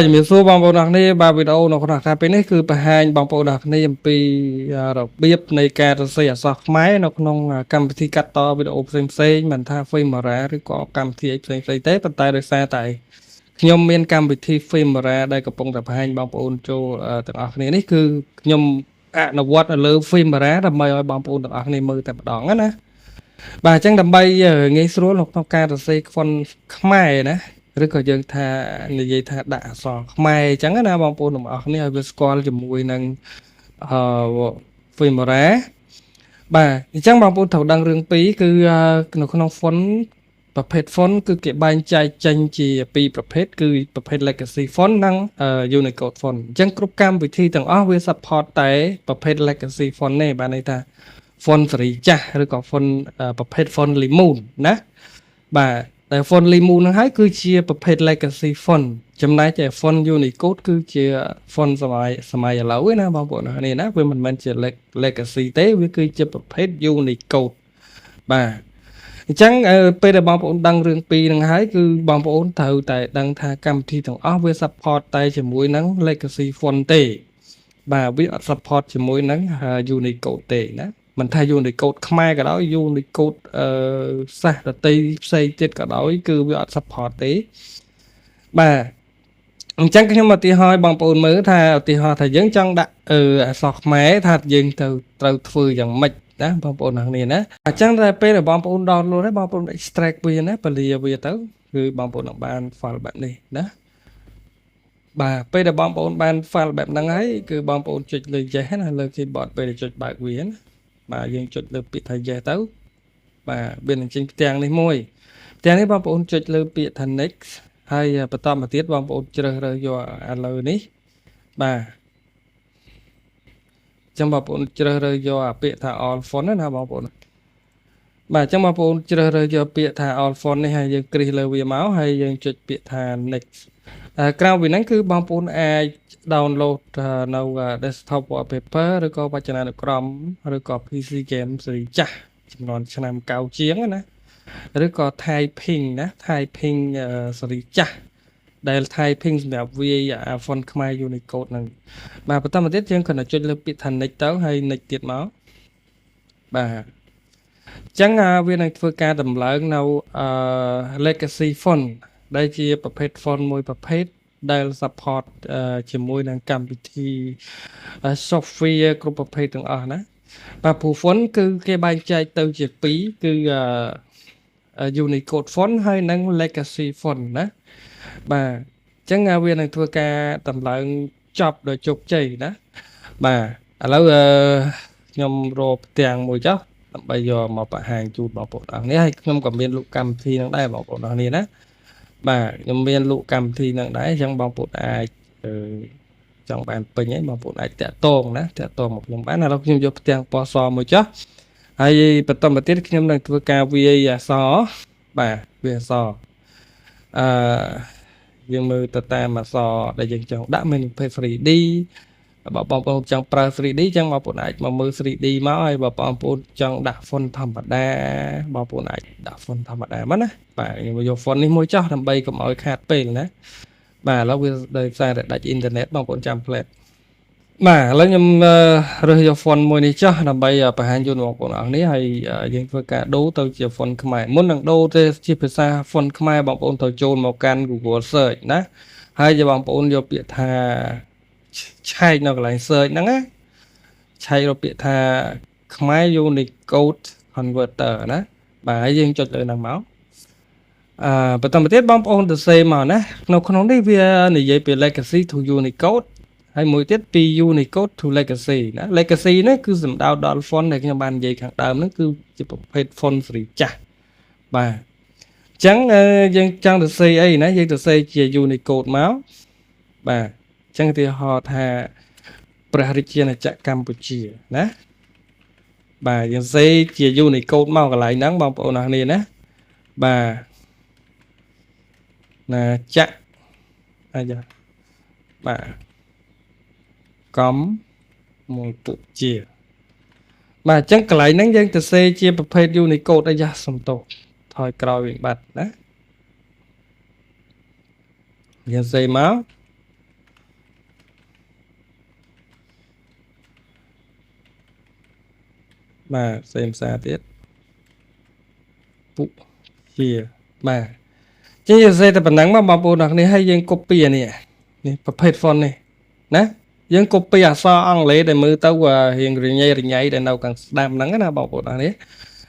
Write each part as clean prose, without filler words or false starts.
ជំរាបសួរបងប្អូនអរគ្នាបាទវីដេអូនៅក្នុងថាពេលនេះគឺបង្ហាញបងប្អូនអរគ្នាអំពីរបៀបនៃការសរសេរអក្សរខ្មែរនៅក្នុងកម្មវិធីកាត់តវីដេអូផ្សេងៗមិនថា Filmora ឬក៏កម្មវិធីផ្សេងៗទេប៉ុន្តែដោយសារតែខ្ញុំមានកម្មវិធី Filmora ដែលកំពុងតែបង្ហាញបងប្អូនចូលទាំងអស់គ្នានេះគឺខ្ញុំអនុវត្តនៅលើ Filmora ដើម្បីឲ្យបងប្អូនទាំងអស់គ្នាមើលតែម្ដងណាបាទអញ្ចឹងដើម្បីងាយស្រួលក្នុងការសរសេរ font ខ្មែរណាឬក៏យើងថានិយាយថាដាក់អក្សរខ្មែរអញ្ចឹងណាបងប្អូនទាំងអស់គ្នាឲ្យវាស្គាល់ជាមួយនឹងFilmora បាទអញ្ចឹងបងប្អូនត្រូវដឹងរឿងពីរគឺនៅក្នុង font ប្រភេទ font គឺគេបែងចែកចេញជាពីរប្រភេទគឺប្រភេទ legacy font និង Unicode font អញ្ចឹងគ្រប់កម្មវិធីទាំងអស់វា support តែប្រភេទ legacy font ទេបាទន័យថា font សេរីចាស់ឬក៏ font ប្រភេទ font Limon ណាបាទតែ font Limon ហ្នឹងហើយគឺជាប្រភេទ legacy font ចំណែកតែ font Unicode គឺជា font សម័យឥឡូវឯណាបងប្អូននេះណាវាមិនមែនជា legacy ទេវាគឺជាប្រភេទ Unicode បាទអញ្ចឹងពេលដែលបងប្អូនដឹងរឿងពីរហ្នឹងហើយគឺបងប្អូនត្រូវតែដឹងថាកម្មវិធីទាំងអស់វា support តែជាមួយនឹង legacy font ទេបាទវាអត់ support ជាមួយនឹង Unicode ទេណាមិនថា Unicode ខ្មែរក៏ដោយ Unicode សាសដទៃផ្សេងទៀតក៏ដោយគឺវាអត់ support ទេបាទអញ្ចឹងខ្ញុំឧទាហរណ៍ឲ្យបងប្អូនមើលថាឧទាហរណ៍ថាយើងចង់ដាក់អក្សរខ្មែរថាយើងត្រូវធ្វើយ៉ាងម៉េចណាបងប្អូនទាំងនេះណាអញ្ចឹងតែពេលដែលបងប្អូន download ហើយបងប្អូន extract វាណាពលាវាទៅគឺបងប្អូននឹងបាន file បែបនេះណាបាទពេលដែលបងប្អូនបាន file បែបហ្នឹងហើយគឺបងប្អូនចុចលើ yes ណាលើ keyboard ពេលដែលចុចបើកវាណាបាទយើងចុចលើពាក្យថា yes ទៅបាទវានឹងចេញផ្ទាំងនេះមួយផ្ទាំងនេះបងប្អូនចុចលើពាក្យថា next ហើយបន្តមកទៀតបងប្អូនជ្រើសរើសយកឥឡូវនេះបាទចឹងបងប្អូនជ្រើសរើសយកពាក្យថា all font ណាបងប្អូនបាទចឹងបងប្អូនជ្រើសរើសយកពាក្យថា all font នេះហើយយើងគ្រីសលើវាមកហើយយើងចុចពាក្យថា next ក្រៅពីហ្នឹងគឺបងប្អូនអាច download នៅ desktop wallpaper ឬក៏វចនានុក្រមឬក៏ PC game សេរីចាស់ចំនួនឆ្នាំ9ជាងណាឬក៏ typing ណា typing សេរីចាស់ដែល typing សម្រាប់វាយ font ខ្មែរ Unicode ហ្នឹងបាទបន្តមកទៀតយើងគ្រាន់តែចុចលើពាក្យថា next ទៅហើយ next ទៀតមកបាទអញ្ចឹងវានឹងធ្វើការតម្លើងនៅ legacy font ដែលជាប្រភេទ font មួយប្រភេទដែល support ជាមួយនឹងកម្មវិធី software គ្រប់ប្រភេទទាំងអស់ណាបាទព្រោះ font គឺគេបែងចែកទៅជាពីរគឺ Unicode font ហើយនិង legacy font ណាបាទអញ្ចឹងវានឹងធ្វើការតម្លើងចប់ដោយជោគជ័យណាបាទឥឡូវខ្ញុំរកផ្ទាំងមួយចុះដើម្បីយកមកបង្ហាញជូនបងប្អូនអរគ្នាហើយខ្ញុំក៏មានលក់កម្មវិធីនឹងដែរបងប្អូនអរគ្នាណាបាទខ្ញុំមានលក់កម្មវិធីនឹងដែរអញ្ចឹងបងប្អូនអាចចង់បានពេញហើយបងប្អូនអាចតាក់ទងណាតាក់ទងមកខ្ញុំបានឥឡូវខ្ញុំយកផ្ទាំងពណ៌សមួយចុះហើយបន្តមកទៀតខ្ញុំនឹងធ្វើការវាយអក្សរបាទវាអក្សរយើងមើលទៅតាមអក្សរដែលយើងចង់ដាក់មានប្រភេទ 3D បើបងប្អូនចង់ប្រើ 3D អញ្ចឹងបងប្អូនអាចមកមើល 3D មកហើយបើបងប្អូនចង់ដាក់ font ធម្មតាបងប្អូនអាចដាក់ font ធម្មតាមកណាបាទខ្ញុំយក font នេះមួយចោះដើម្បីកុំឲ្យខាតពេលណាបាទឥឡូវវាដោយសារតែដាច់អ៊ីនធឺណិតបងប្អូនចាំផ្លែតបាទឥឡូវខ្ញុំរើសយក font មួយនេះចោះដើម្បីបង្ហាញជូនបងប្អូនអរគ្នាហើយយើងធ្វើការដូរទៅជា font ខ្មែរមុននឹងដូរទៅជាភាសា font ខ្មែរបងប្អូនត្រូវចូលមកកាន់ Google Search ណាហើយជាបងប្អូនយកពាក្យថាឆែកនៅកន្លែង search ហ្នឹងណាឆែករកពាក្យថាខ្មែរ Unicode Converter ណាបាទហើយយើងចុចលើហ្នឹងមកបន្តមកទៀតបងប្អូនទៅសេមកណាក្នុងនេះវានិយាយពី legacy to Unicode ហើយមួយទៀតពី Unicode to legacy ណា legacy នេះគឺសំដៅដល់ font ដែលខ្ញុំបាននិយាយខាងដើមហ្នឹងគឺជាប្រភេទ font សេរីចាស់បាទអញ្ចឹងយើងចង់ទៅសេអីណាយើងទៅសេជា Unicode មកបាទអញ្ចឹងឧទាហរណ៍ថាព្រះរាជាណាចក្រកម្ពុជាណាបាទយើងសេជា Unicode មកកន្លែងហ្នឹងបងប្អូនអរគ្នាណាបាទណាចក្រអាយ៉ាបាទកម្ពុជាបាទអញ្ចឹងកន្លែងហ្នឹងយើងទៅសេជាប្រភេទ Unicode អាយ៉ាសំទោសថយក្រោយវិញបាត់ណាយើងសេមក បាទសេមសាទៀតពុជាបាទចឹងយើងសេតែប៉ុណ្ណឹងមកបងប្អូនអរគ្នាហើយយើង copy អានេះប្រភេទ font នេះណាយើង copy អក្សរអង់គ្លេសដែលមើលទៅរៀងរញ៉ៃដែលនៅខាងស្ដាំហ្នឹងណាបងប្អូនអរគ្នា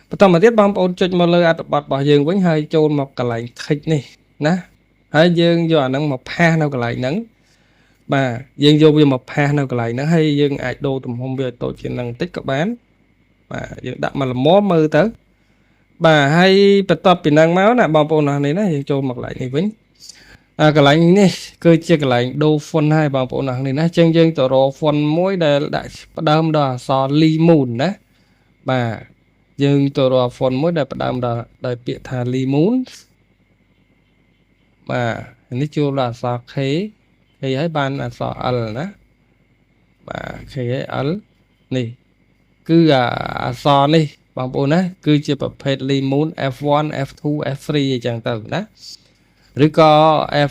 បន្តមកទៀតបងប្អូនចុចមកលើអត្ថបទរបស់យើងវិញហើយចូលមកកន្លែង text នេះណាហើយយើងយកអាហ្នឹងមកផាសនៅកន្លែងហ្នឹងបាទយើងយកវាមកផាសនៅកន្លែងហ្នឹងហើយយើងអាចដូរទំហំវាឲ្យតូចជាងហ្នឹងបន្តិចក៏បានបាទយើងដាក់មកល្មមមើលទៅបាទហើយបន្ទាប់ពីហ្នឹងមកណាបងប្អូនអរនេះណាយើងចូលមកកន្លែងនេះវិញកន្លែងនេះគឺជាកន្លែងដូរ font ហើយបងប្អូនអរនេះណាចឹងយើងទៅរក font មួយដែលដាក់ផ្ដើមដោយអក្សរ Limon ណាបាទយើងទៅរក font មួយដែលផ្ដើមដោយពាក្យថា Limon បាទនេះចូលដល់អក្សរ K ហើយបានអក្សរ L ណាបាទ K ហើយ L នេះគឺអក្សរនេះបងប្អូនណាគឺជាប្រភេទ Limon F1 F2 F3 អញ្ចឹងទៅណាឬក៏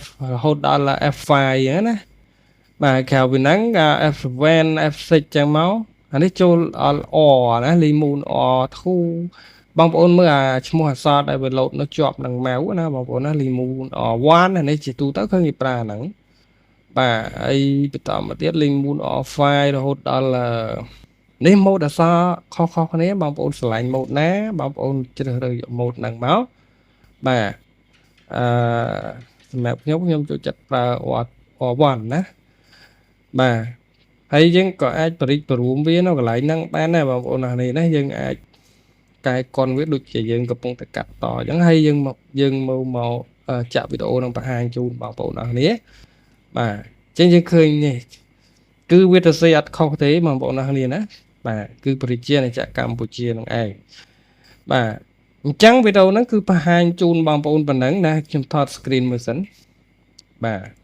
F រហូតដល់ F5 អញ្ចឹងណាបាទក្រៅពីហ្នឹង F7 F6 អញ្ចឹងមកអានេះចូល R ណា Limon R2 បងប្អូនមើលឈ្មោះអក្សរដែលវាលោតនៅជាប់នឹង mouse ណាបងប្អូនណា Limon R1 នេះជាទូទៅឃើញគេប្រើហ្នឹងបាទហើយបន្តមកទៀត Limon R5 រហូតដល់នេះម៉ូដអក្សរខុសៗគ្នាបងប្អូនឆ្លាញ់ម៉ូដណាបងប្អូនជ្រើសរើសយកម៉ូដហ្នឹងមកបាទសម្រាប់ខ្ញុំចូលចិត្តប្រើ R1 ណាបាទហើយយើងក៏អាចបរិច្រួមវានៅកន្លែងហ្នឹងបានដែរបងប្អូននេះណាយើងអាចកែកុនវាដូចជាយើងកំពុងតែកាត់តអញ្ចឹងហើយយើងមកចាក់វីដេអូនឹងបង្ហាញជូនបងប្អូនអរគ្នាបាទអញ្ចឹងយើងឃើញនេះគឺវាទៅសេអត់ខុសទេបងប្អូនអរគ្នាណាបាទគឺប្រជាណាចក្រកម្ពុជានឹងឯងបាទអញ្ចឹងវីដេអូហ្នឹងគឺបង្ហាញជូនបងប្អូនប៉ុណ្ណឹងណាខ្ញុំថត screen មើលសិនបាទ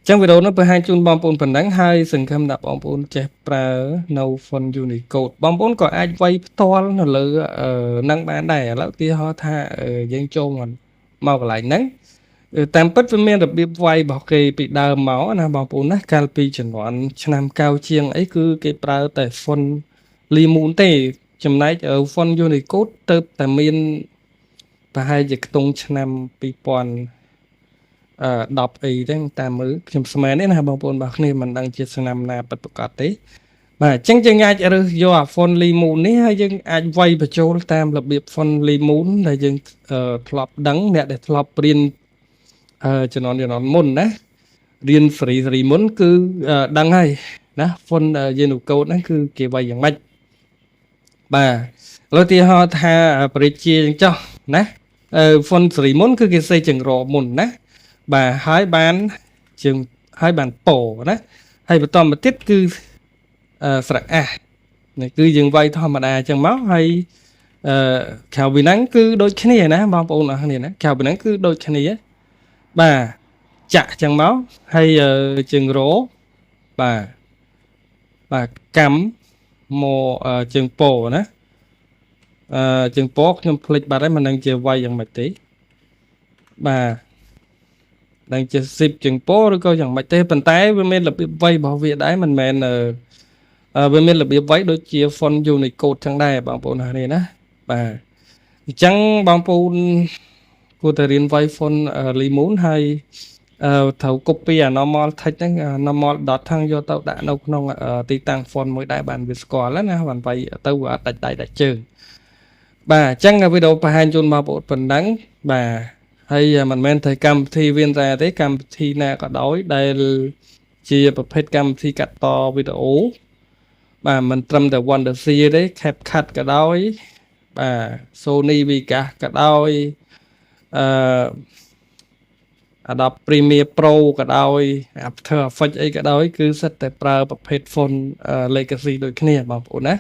ចឹងវីដេអូនេះបង្ហាញជូនបងប្អូនប៉ុណ្ណឹងហើយសង្ឃឹមថាបងប្អូនចេះប្រើនៅ font Unicode បងប្អូនក៏អាចវាយផ្ទាល់នៅលើនឹងបានដែរឥឡូវឧទាហរណ៍ថាយើងចូលមកកន្លែងហ្នឹងតាមពិតវាមានរបៀបវាយរបស់គេពីដើមមកណាបងប្អូនណាកាលពីជំនាន់ឆ្នាំ90ជាងអីគឺគេប្រើតែ font Limon ទេចំណែក font Unicode ទៅតែមានប្រហែលជាខ្ទង់ឆ្នាំ2000 10អីហ្នឹងតាមមើលខ្ញុំស្មានទេណាបងប្អូនរបស់គ្នាមិនដឹងជាឆ្នាំណាពិតប្រាកដទេបាទអញ្ចឹងយើងអាចរើសយកអា font Limon នេះហើយយើងអាចវាយបញ្ចូលតាមរបៀប font Limon ដែលយើងធ្លាប់ដឹងអ្នកដែលធ្លាប់រៀនជំនាន់មុនណារៀនសេរីមុនគឺដឹងហើយណា font Unicode ហ្នឹងគឺគេវាយយ៉ាងម៉េចបាទឥឡូវទីហោថាប្រជាអញ្ចឹងចោះណាfont សេរីមុនគឺគេសេចង្រមុនណាបាទហើយបានជើងហើយបានពោណាហើយបន្តមកទៀតគឺស្រៈអាសនេះគឺយើងវាយធម្មតាអញ្ចឹងមកហើយក្រៅពីហ្នឹងគឺដូចគ្នាណាបងប្អូនអរគ្នាណាក្រៅពីហ្នឹងគឺដូចគ្នាបាទចាក់អញ្ចឹងមកហើយជើងរបាទកម្មមកជើងពោណាជើងពោខ្ញុំភ្លេចបាត់ហើយមិនដឹងជាវាយយ៉ាងម៉េចទេបាទđang chơi ship chừng po rồi coi chẳng mạch thế bàn tay với men là bị vay bảo vệ đấy mình men với men là bị vay đôi chia font Unicode thằng đây bằng bộ này nè và chẳng bằng bộ của thời điển vay font Limon hay thầu copy normal thay normal dot thằng vô tao đã nấu nông tí tăng font mỗi đại bản Viscore lắm nè bạn vay tao đại chơi bà chẳng là video bài hành chôn mà bộ phần đắng bà hay mình men thời cầm thi viên ra tới cầm thi na có đói đây chiaประเภท cầm thi cắt to video bà mình trầm từ Wonder C đấy khép cắt cả đói bà Sony Vika cả đói Adobe Premiere Pro cả đói After Effects ấy cả đói cứ set tạiប្រើប្រភេទ font legacy ដូចគ្នាបងប្អូនណា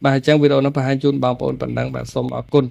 បាទអញ្ចឹងវីដេអូនេះបង្ហាញជូនបងប្អូនប៉ុណ្ណឹងបាទសូមអរគុណ